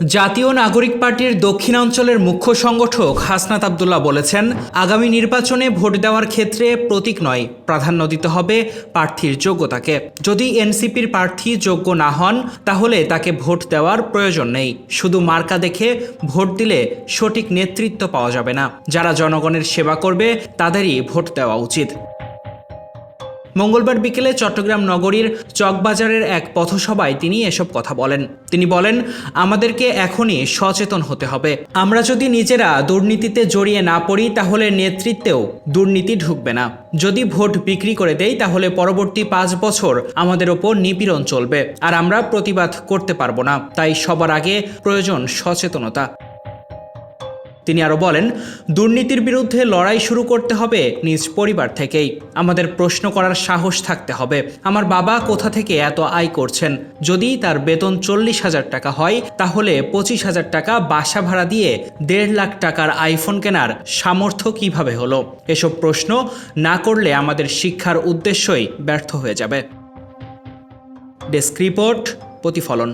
জাতীয় নাগরিক পার্টির দক্ষিণাঞ্চলের মুখ্য সংগঠক হাসনাত আব্দুল্লাহ বলেছেন, আগামী নির্বাচনে ভোট দেওয়ার ক্ষেত্রে প্রতীক নয়, প্রাধান্য দিতে হবে প্রার্থীর যোগ্যতাকে। যদি এনসিপির প্রার্থী যোগ্য না হন তাহলে তাকে ভোট দেওয়ার প্রয়োজন নেই। শুধু মার্কা দেখে ভোট দিলে সঠিক নেতৃত্ব পাওয়া যাবে না। যারা জনগণের সেবা করবে তাদেরই ভোট দেওয়া উচিত। মঙ্গলবার বিকেলে চট্টগ্রাম নগরীর চকবাজারের এক পথসভায় তিনি এসব কথা বলেন। তিনি বলেন, আমাদেরকে এখনই সচেতন হতে হবে। আমরা যদি নিজেরা দুর্নীতিতে জড়িয়ে না পড়ি তাহলে নেতৃত্বেও দুর্নীতি ঢুকবে না। যদি ভোট বিক্রি করে দেই তাহলে পরবর্তী 5 বছর আমাদের ওপর নিপীড়ন চলবে, আর আমরা প্রতিবাদ করতে পারবো না। তাই সবার আগে প্রয়োজন সচেতনতা। তিনি আরও বলেন, দুর্নীতির বিরুদ্ধে লড়াই শুরু করতে হবে নিজ পরিবার থেকেই। আমাদের প্রশ্ন করার সাহস থাকতে হবে, আমার বাবা কোথা থেকে এত আয় করছেন? যদি তার বেতন 40,000 টাকা হয় তাহলে 25,000 টাকা বাসা ভাড়া দিয়ে 1.5 লাখ টাকার আইফোন কেনার সামর্থ্য কিভাবে হলো? এসব প্রশ্ন না করলে আমাদের শিক্ষার উদ্দেশ্যই ব্যর্থ হয়ে যাবে। ডেস্ক রিপোর্ট, প্রতিফলন।